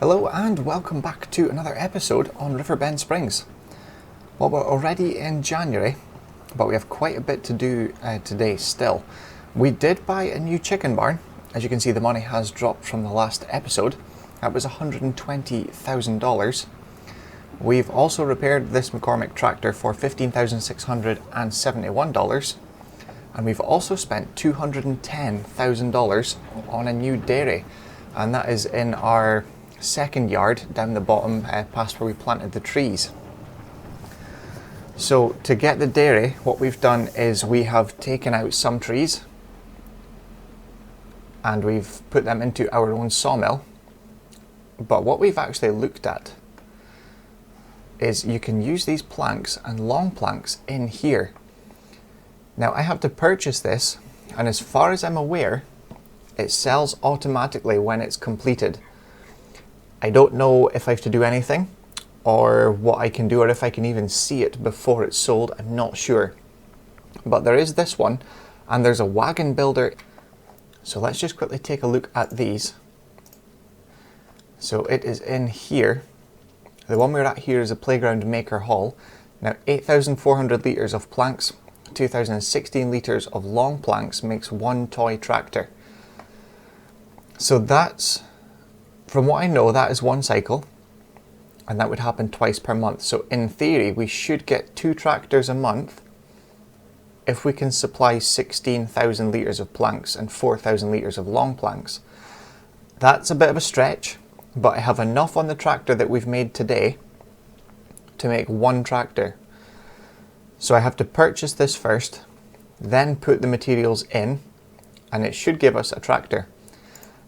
Hello and welcome back to another episode on Riverbend Springs. Well, we're already in January, but we have quite a bit to do today still. We did buy a new chicken barn. As you can see, the money has dropped from the last episode. That was $120,000. We've also repaired this McCormick tractor for $15,671. And we've also spent $210,000 on a new dairy. And that is in our second yard down the bottom past where we planted the trees. So to get the dairy, what we've done is we have taken out some trees and we've put them into our own sawmill. But what we've actually looked at is you can use these planks and long planks in here. Now I have to purchase this, and as far as I'm aware, it sells automatically when it's completed. I don't know if I have to do anything or what I can do, or if I can even see it before it's sold. I'm not sure. But there is this one, and there's a wagon builder. So let's just quickly take a look at these. So it is in here. The one we're at here is a Playground Maker Hall. Now 8,400 litres of planks, 2,016 litres of long planks makes one toy tractor. So that's, from what I know, that is one cycle, and that would happen twice per month. So in theory, we should get 2 tractors a month if we can supply 16,000 litres of planks and 4,000 litres of long planks. That's a bit of a stretch, but I have enough on the tractor that we've made today to make one tractor. So I have to purchase this first, then put the materials in, and it should give us a tractor.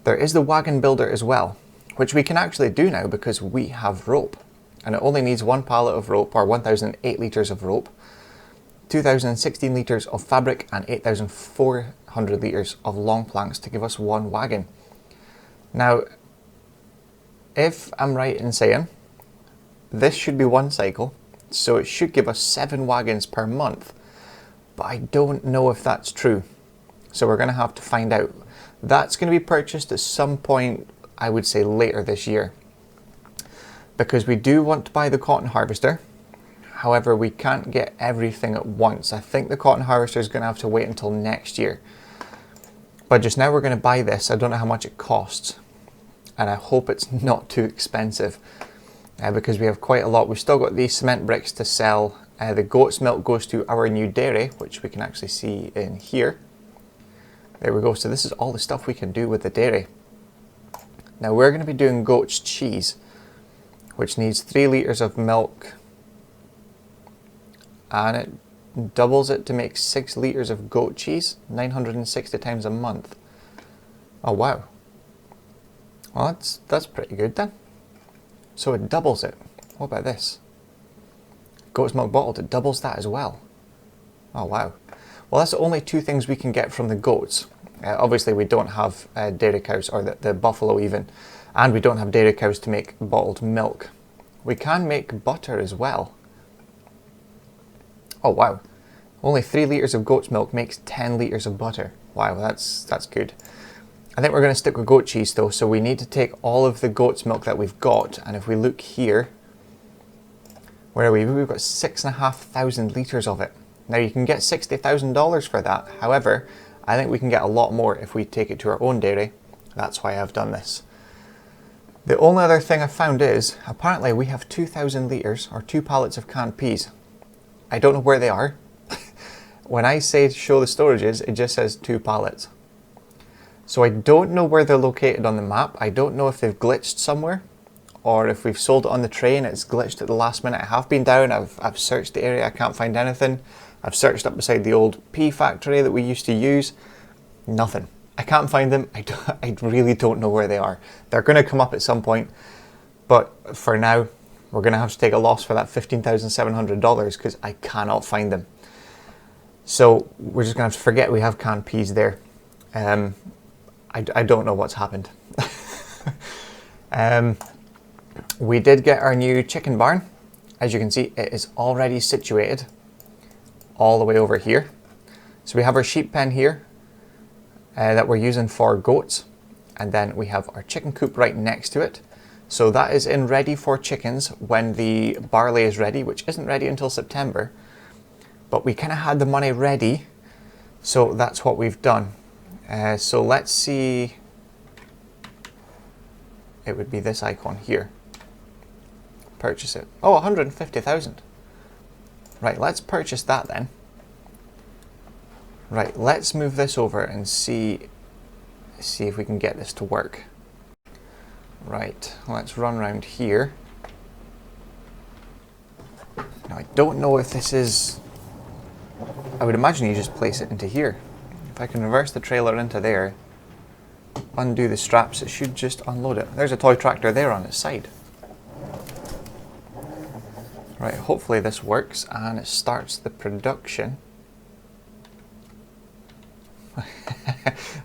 There is the wagon builder as well, which we can actually do now because we have rope. And it only needs 1 pallet of rope, or 1,008 litres of rope, 2,016 litres of fabric, and 8,400 litres of long planks to give us one wagon. Now, if I'm right in saying, this should be one cycle, so it should give us 7 wagons per month. But I don't know if that's true. So we're going to have to find out. That's going to be purchased at some point, I would say later this year, because we do want to buy the cotton harvester. However, we can't get everything at once. I think the cotton harvester is going to have to wait until next year. But just now we're going to buy this. I don't know how much it costs, and I hope it's not too expensive because we have quite a lot. We've still got these cement bricks to sell. The goat's milk goes to our new dairy, which we can actually see in here. There we go. So this is all the stuff we can do with the dairy. Now we're going to be doing goat's cheese, which needs 3 litres of milk, and it doubles it to make 6 litres of goat cheese, 960 times a month. Oh wow. Well, that's pretty good then. So it doubles it. What about this? Goat's milk bottled, it doubles that as well. Oh wow. Well, that's the only 2 things we can get from the goats. Obviously we don't have dairy cows, or the buffalo even, and we don't have dairy cows to make bottled milk. We can make butter as well. Oh wow. Only 3 litres of goat's milk makes 10 litres of butter. Wow, that's good. I think we're going to stick with goat cheese though, so we need to take all of the goat's milk that we've got, and if we look here, where are we? We've got 6,500 litres of it. Now you can get $60,000 for that. However, I think we can get a lot more if we take it to our own dairy. That's why I've done this. The only other thing I found is, apparently we have 2,000 litres, or 2 pallets of canned peas. I don't know where they are. When I say show the storages, it just says 2 pallets. So I don't know where they're located on the map. I don't know if they've glitched somewhere, or if we've sold it on the train, it's glitched at the last minute. I have been down, I've searched the area, I can't find anything. I've searched up beside the old pea factory that we used to use. Nothing. I can't find them. I really don't know where they are. They're going to come up at some point, but for now, we're going to have to take a loss for that $15,700 because I cannot find them. So we're just going to have to forget we have canned peas there. I don't know what's happened. We did get our new chicken barn. As you can see, it is already situated all the way over here. So we have our sheep pen here that we're using for goats, and then we have our chicken coop right next to it. So that is in ready for chickens when the barley is ready, which isn't ready until September. But we kind of had the money ready, so that's what we've done. So let's see. It would be this icon here. Purchase it. Oh, 150,000. Right, let's purchase that then. Right, let's move this over and see if we can get this to work. Right, let's run around here. Now I don't know if this is... I would imagine you just place it into here. If I can reverse the trailer into there, undo the straps, it should just unload it. There's a toy tractor there on its side. Right, hopefully this works and it starts the production.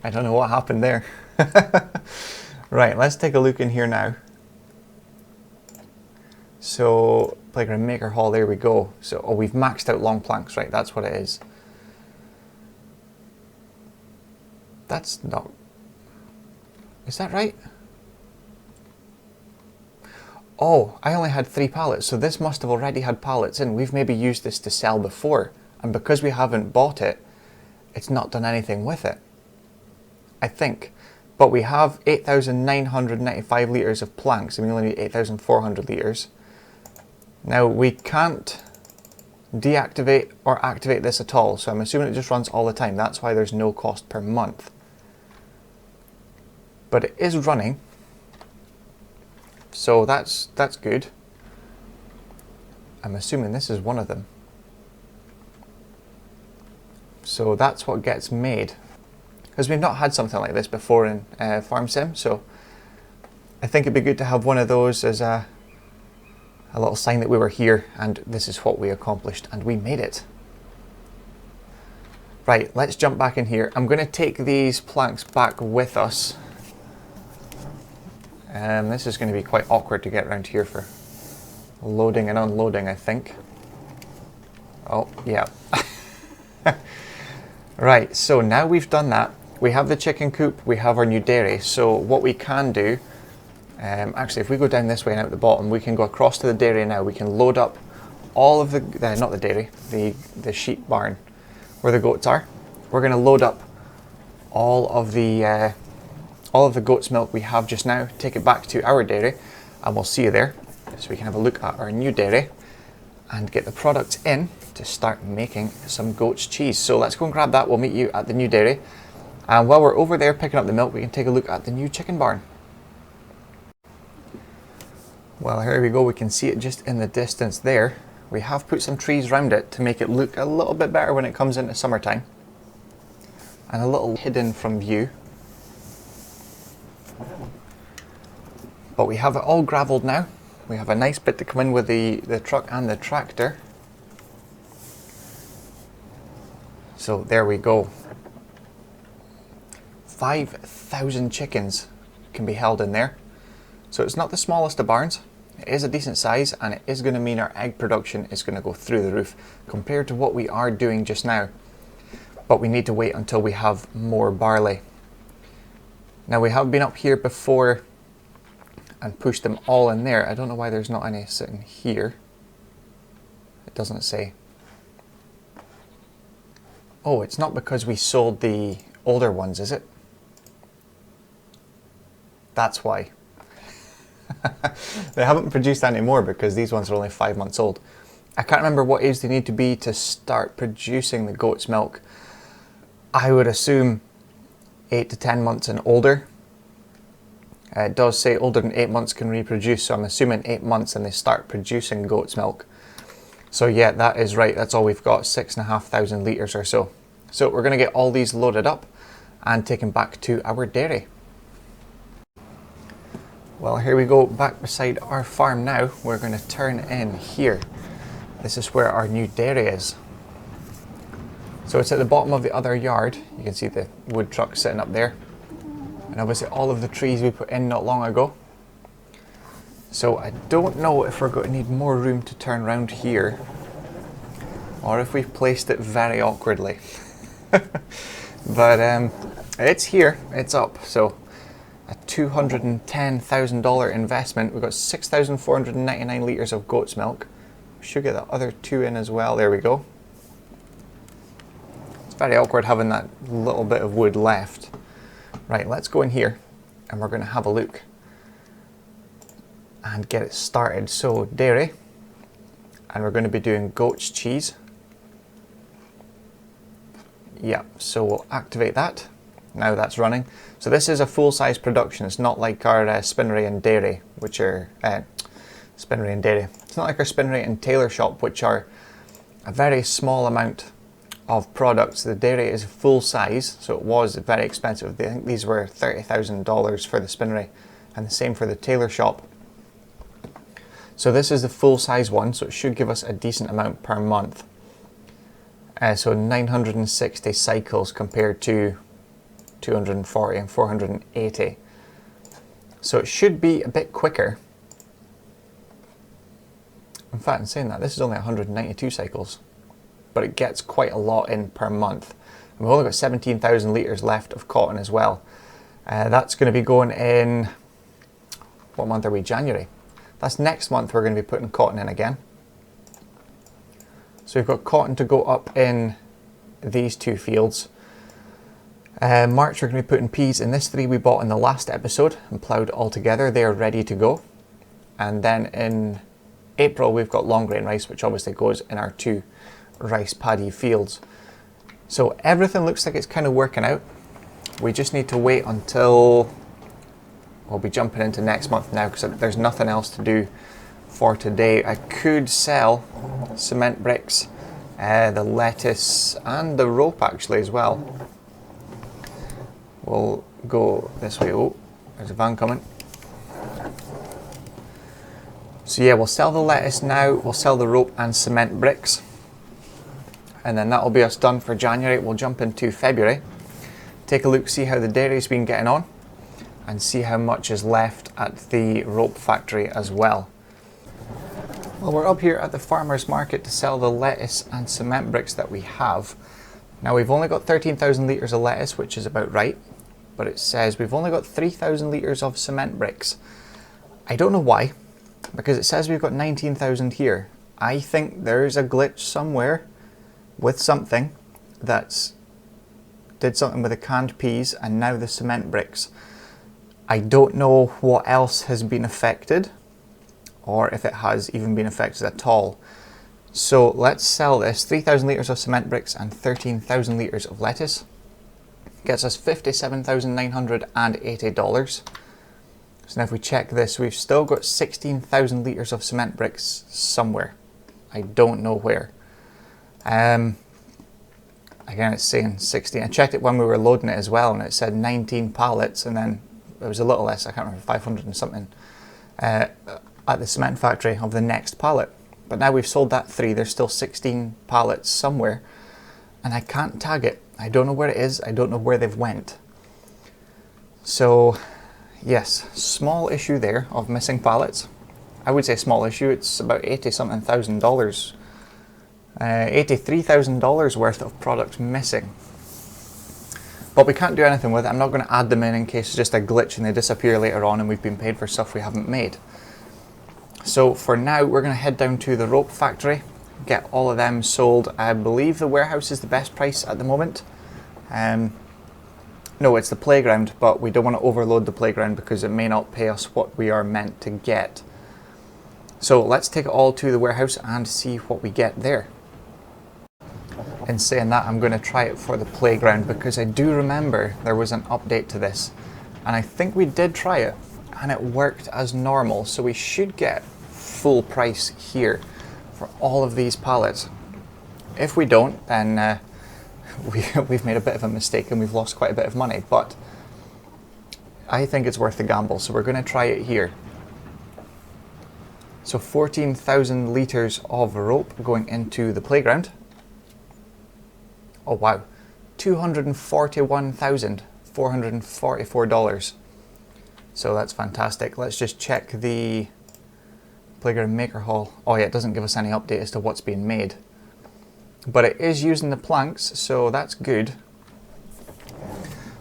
I don't know what happened there. Right, let's take a look in here now. So, playground maker hall, there we go. So, oh, we've maxed out long planks, right, that's what it is. That's not... Is that right? Oh, I only had 3 pallets, so this must have already had pallets in. We've maybe used this to sell before, and because we haven't bought it, it's not done anything with it, I think. But we have 8,995 litres of planks, and we only need 8,400 litres. Now, we can't deactivate or activate this at all, so I'm assuming it just runs all the time. That's why there's no cost per month. But it is running, so that's good. I'm assuming this is one of them. So that's what gets made. Because we've not had something like this before in Farm Sim, so I think it'd be good to have one of those as a little sign that we were here and this is what we accomplished and we made it. Right, let's jump back in here. I'm going to take these planks back with us. This is going to be quite awkward to get around here for loading and unloading, I think. Oh, yeah. Right, so now we've done that. We have the chicken coop, we have our new dairy. So what we can do, actually if we go down this way and out the bottom, we can go across to the dairy now. We can load up all of the, not the dairy, the sheep barn where the goats are. We're going to load up all of the goat's milk we have just now, take it back to our dairy, and we'll see you there. So we can have a look at our new dairy and get the products in to start making some goat's cheese. So let's go and grab that. We'll meet you at the new dairy. And while we're over there picking up the milk, we can take a look at the new chicken barn. Well, here we go. We can see it just in the distance there. We have put some trees around it to make it look a little bit better when it comes into summertime. And a little hidden from view. But we have it all gravelled now. We have a nice bit to come in with the truck and the tractor. So there we go. 5,000 chickens can be held in there. So it's not the smallest of barns. It is a decent size and it is going to mean our egg production is going to go through the roof compared to what we are doing just now. But we need to wait until we have more barley. Now we have been up here before and pushed them all in there. I don't know why there's not any sitting here. It doesn't say. Oh, it's not because we sold the older ones, is it? That's why. They haven't produced any more because these ones are only 5 months old. I can't remember what age they need to be to start producing the goat's milk. I would assume 8 to 10 months and older. It does say older than 8 months can reproduce, so I'm assuming 8 months and they start producing goat's milk. So yeah, that is right, that's all we've got, 6,500 litres or so. So we're going to get all these loaded up and taken back to our dairy. Well, here we go back beside our farm now. We're going to turn in here. This is where our new dairy is. So it's at the bottom of the other yard. You can see the wood truck sitting up there. And obviously all of the trees we put in not long ago. So I don't know if we're going to need more room to turn around here or if we've placed it very awkwardly. But it's here, it's up. So a $210,000 investment. We've got 6,499 litres of goat's milk. We should get the other 2 in as well. There we go. It's very awkward having that little bit of wood left. Right, let's go in here and we're going to have a look and get it started. So dairy, and we're going to be doing goat's cheese. Yep, so we'll activate that. Now that's running. So this is a full-size production. It's not like our spinnery and dairy, which are spinnery and dairy. It's not like our spinnery and tailor shop, which are a very small amount of products. The dairy is full size, so it was very expensive. I think these were $30,000 for the spinnery, and the same for the tailor shop. So this is the full size one, so it should give us a decent amount per month. So 960 cycles compared to 240 and 480. So it should be a bit quicker. In fact, in saying that, this is only 192 cycles, but it gets quite a lot in per month. And we've only got 17,000 litres left of cotton as well. That's going to be going in, what month are we? January. That's next month we're going to be putting cotton in again. So we've got cotton to go up in these 2 fields. March we're going to be putting peas in this 3 we bought in the last episode and ploughed all together. They are ready to go. And then in April we've got long grain rice, which obviously goes in our 2 rice paddy fields. So everything looks like it's kind of working out. We just need to wait until we'll be jumping into next month now, because there's nothing else to do for today. I could sell cement bricks, the lettuce and the rope actually as well. We'll go this way. Oh, there's a van coming. So yeah, we'll sell the lettuce now, we'll sell the rope and cement bricks, and then that'll be us done for January. We'll jump into February, take a look, see how the dairy's been getting on, and see how much is left at the rope factory as well. Well, we're up here at the farmer's market to sell the lettuce and cement bricks that we have. Now we've only got 13,000 litres of lettuce, which is about right, but it says we've only got 3,000 litres of cement bricks. I don't know why, because it says we've got 19,000 here. I think there's a glitch somewhere with something that's did something with the canned peas and now the cement bricks. I don't know what else has been affected, or if it has even been affected at all. So let's sell this 3,000 litres of cement bricks and 13,000 litres of lettuce. Gets us $57,980. So now if we check this, we've still got 16,000 litres of cement bricks somewhere. I don't know where. Again, it's saying 16. I checked it when we were loading it as well, and it said 19 pallets, and then it was a little less, I can't remember, 500 and something at the cement factory of the next pallet. But now we've sold that 3, there's still 16 pallets somewhere, and I can't tag it. I don't know where it is, I don't know where they've went. So yes, small issue there of missing pallets. I would say small issue, it's about $80-something thousand, $83,000 worth of product missing. But we can't do anything with it. I'm not going to add them in case it's just a glitch and they disappear later on and we've been paid for stuff we haven't made. So for now, we're going to head down to the rope factory, get all of them sold. I believe the warehouse is the best price at the moment. No, it's the playground, but we don't want to overload the playground because it may not pay us what we are meant to get. So let's take it all to the warehouse and see what we get there. In saying that, I'm going to try it for the playground because I do remember there was an update to this, and I think we did try it and it worked as normal, so we should get full price here for all of these pallets. If we don't, then we've made a bit of a mistake and we've lost quite a bit of money, but I think it's worth the gamble, so we're going to try it here. So 14,000 litres of rope going into the playground. Oh wow, $241,444. So that's fantastic. Let's just check the playground maker hall. Oh yeah, it doesn't give us any update as to what's being made. But it is using the planks, so that's good.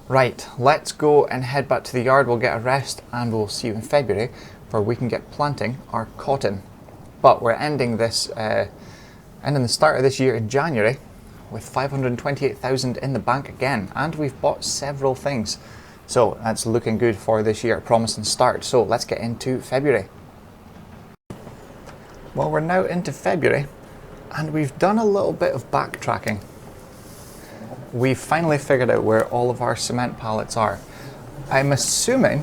Right, let's go and head back to the yard. We'll get a rest and we'll see you in February where we can get planting our cotton. But we're ending the start of this year in January with 528,000 in the bank again, and we've bought several things. So that's looking good for this year, a promising start. So let's get into February. Well, we're now into February and we've done a little bit of backtracking. We've finally figured out where all of our cement pallets are. I'm assuming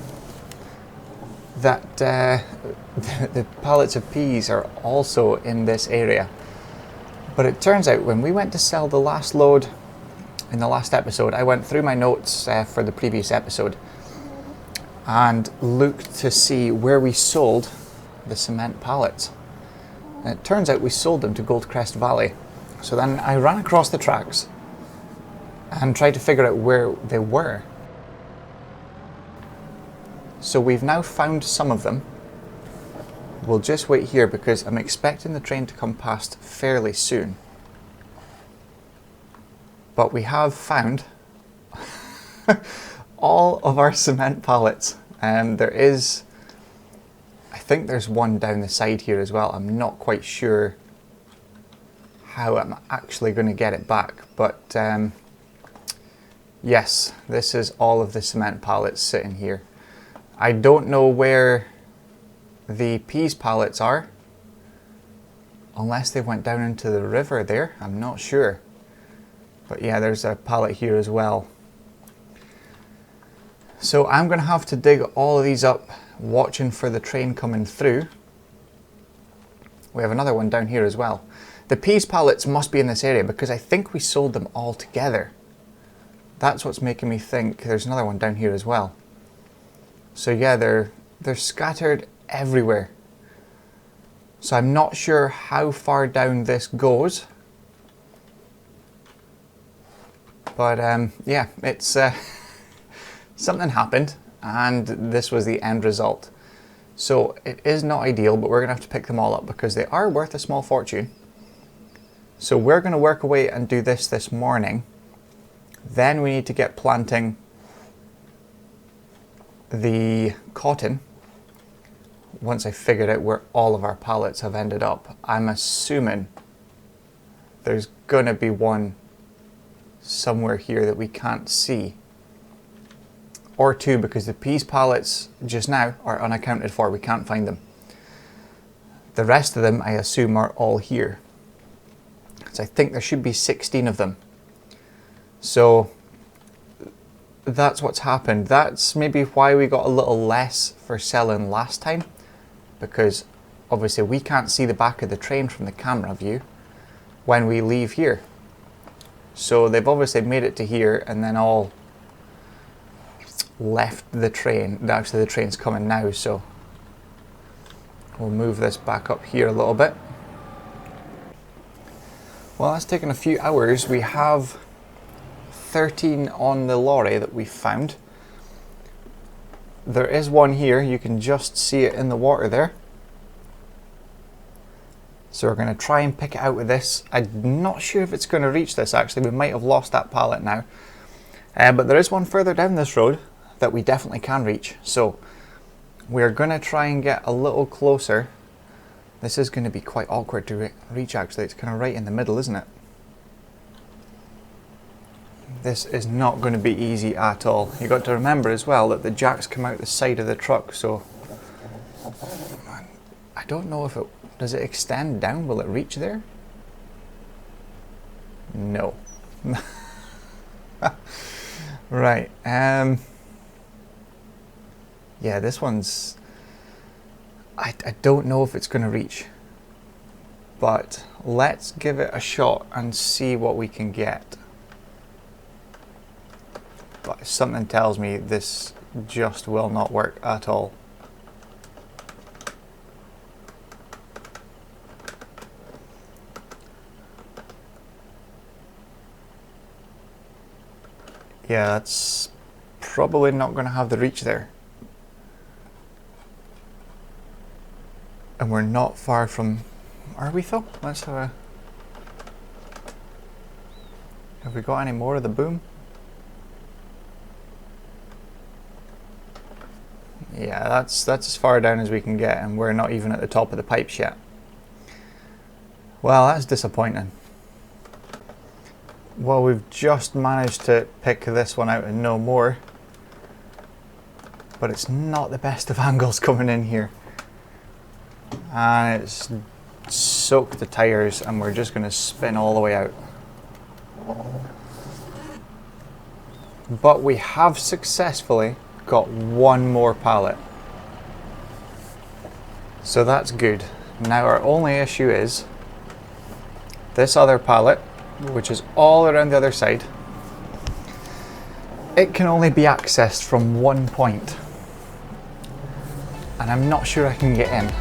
that the pallets of peas are also in this area. But it turns out when we went to sell the last load in the last episode, I went through my notes for the previous episode and looked to see where we sold the cement pallets. And it turns out we sold them to Goldcrest Valley. So then I ran across the tracks and tried to figure out where they were. So we've now found some of them. We'll just wait here because I'm expecting the train to come past fairly soon. But we have found all of our cement pallets. I think there's one down the side here as well. I'm not quite sure how I'm actually going to get it back, but yes, this is all of the cement pallets sitting here. I don't know where the peas pallets are, unless they went down into the river there. I'm not sure. But yeah, there's a pallet here as well. So I'm going to have to dig all of these up, watching for the train coming through. We have another one down here as well. The peas pallets must be in this area because I think we sold them all together. That's what's making me think there's another one down here as well. So yeah, they're scattered everywhere. So I'm not sure how far down this goes. But yeah, it's something happened and this was the end result. So it is not ideal, but we're going to have to pick them all up because they are worth a small fortune. So we're going to work away and do this morning. Then we need to get planting the cotton. Once I figured out where all of our pallets have ended up, I'm assuming there's going to be one somewhere here that we can't see. Or two, because the peas pallets just now are unaccounted for. We can't find them. The rest of them, I assume, are all here. So I think there should be 16 of them. So that's what's happened. That's maybe why we got a little less for selling last time, because obviously we can't see the back of the train from the camera view when we leave here. So they've obviously made it to here and then all left the train. Actually, the train's coming now, so we'll move this back up here a little bit. Well, that's taken a few hours. We have 13 on the lorry that we found. There is one here, you can just see it in the water there. So we're going to try and pick it out with this. I'm not sure if it's going to reach this actually, we might have lost that pallet now. But there is one further down this road that we definitely can reach. So we're going to try and get a little closer. This is going to be quite awkward to reach actually, it's kind of right in the middle, isn't it? This is not going to be easy at all. You got to remember as well that the jacks come out the side of the truck, so I don't know if does it extend down? Will it reach there? No. Right. Yeah, this one's I don't know if it's going to reach, but let's give it a shot and see what we can get. But something tells me this just will not work at all. Yeah, that's probably not going to have the reach there. And we're not far from... Are we though? Let's have a... Have we got any more of the boom? Yeah, that's as far down as we can get, and we're not even at the top of the pipes yet. Well, that's disappointing. Well, we've just managed to pick this one out and no more, but it's not the best of angles coming in here. And it's soaked the tires, and we're just going to spin all the way out. But we have successfully got one more pallet. So that's good. Now our only issue is this other pallet, which is all around the other side. It can only be accessed from one point, and I'm not sure I can get in.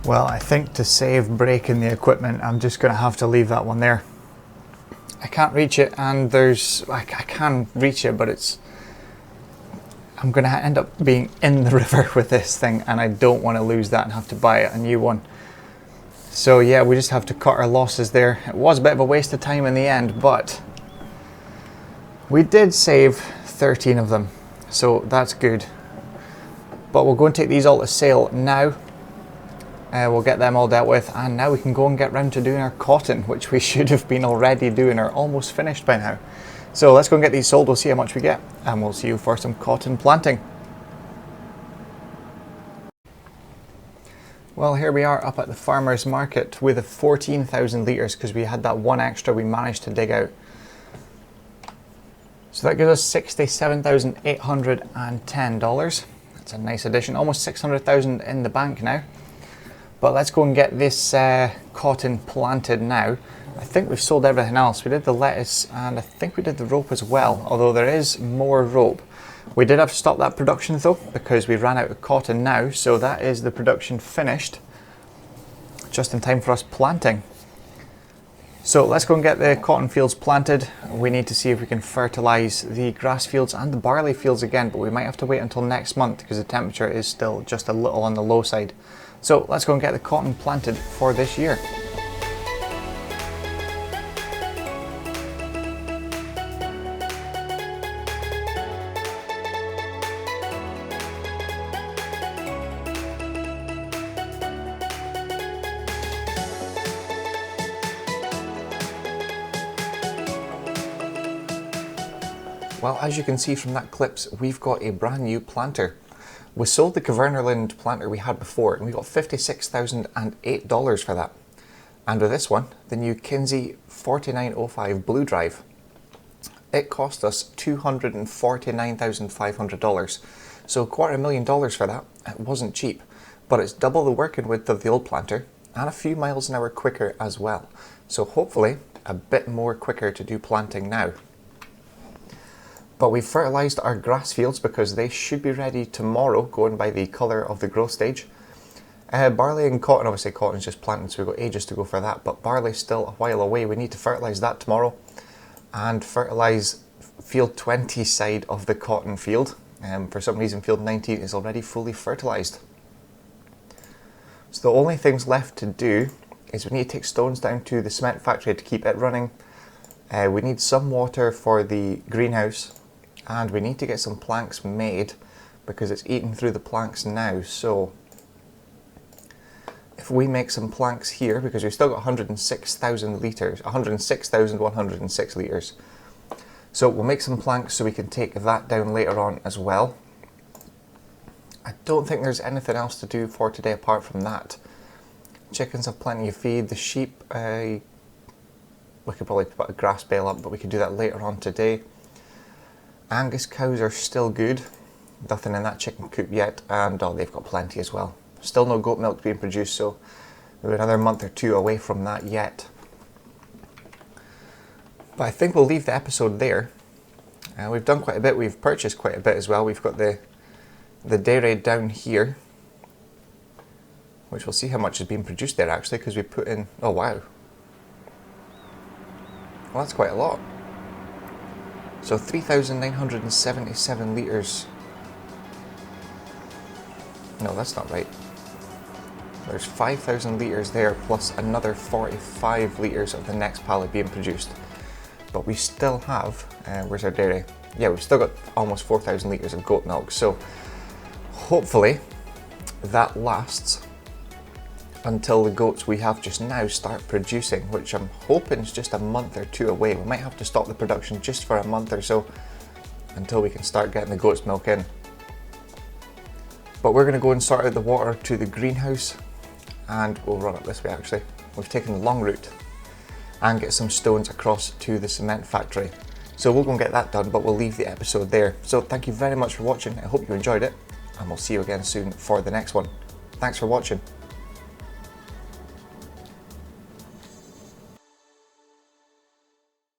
Well, I think to save breaking the equipment, I'm just going to have to leave that one there. I can't reach it, and I can reach it, but I'm going to end up being in the river with this thing, and I don't want to lose that and have to buy a new one. So yeah, we just have to cut our losses there. It was a bit of a waste of time in the end, but we did save 13 of them, so that's good. But we'll go and take these all to sale now. We'll get them all dealt with, and now we can go and get round to doing our cotton, which we should have been already doing or almost finished by now. So let's go and get these sold, we'll see how much we get, and we'll see you for some cotton planting. Well, here we are up at the farmer's market with the 14,000 litres, because we had that one extra we managed to dig out. So that gives us $67,810. That's a nice addition, almost 600,000 in the bank now. But let's go and get this cotton planted now. I think we've sold everything else. We did the lettuce, and I think we did the rope as well, although there is more rope. We did have to stop that production though, because we ran out of cotton now, so that is the production finished, just in time for us planting. So let's go and get the cotton fields planted. We need to see if we can fertilise the grass fields and the barley fields again, but we might have to wait until next month because the temperature is still just a little on the low side. So let's go and get the cotton planted for this year. Well, as you can see from that clips, we've got a brand new planter. We sold the Kvernerland planter we had before, and we got $56,008 for that. And with this one, the new Kinsey 4905 Blue Drive, it cost us $249,500. So $250,000 for that. It wasn't cheap, but it's double the working width of the old planter and a few miles an hour quicker as well. So hopefully a bit more quicker to do planting now. But we've fertilised our grass fields because they should be ready tomorrow, going by the colour of the growth stage. Barley and cotton, obviously cotton's just planted, so we've got ages to go for that, but barley's still a while away. We need to fertilise that tomorrow and fertilise field 20 side of the cotton field. For some reason field 19 is already fully fertilised. So the only things left to do is we need to take stones down to the cement factory to keep it running. We need some water for the greenhouse, and we need to get some planks made because it's eating through the planks now. So if we make some planks here, because we've still got 106,000 litres, 106,106 litres. So we'll make some planks so we can take that down later on as well. I don't think there's anything else to do for today apart from that. Chickens have plenty of feed. The sheep, we could probably put a grass bale up, but we could do that later on today. Angus cows are still good. Nothing in that chicken coop yet, and oh, they've got plenty as well. Still no goat milk being produced, so we're another month or two away from that yet. But I think we'll leave the episode there. We've done quite a bit, we've purchased quite a bit as well. We've got the dairy down here, which we'll see how much has been produced there actually, because we put in, oh wow. Well, that's quite a lot. So 3,977 litres. No, that's not right. There's 5,000 litres there, plus another 45 litres of the next pallet being produced. But we still have, where's our dairy? Yeah, we've still got almost 4,000 litres of goat milk. So hopefully that lasts until the goats we have just now start producing, which I'm hoping is just a month or two away. We might have to stop the production just for a month or so until we can start getting the goat's milk in. But we're going to go and sort out the water to the greenhouse, and we'll run it this way actually. We've taken the long route and get some stones across to the cement factory. So we'll go and get that done, but we'll leave the episode there. So thank you very much for watching. I hope you enjoyed it, and we'll see you again soon for the next one. Thanks for watching.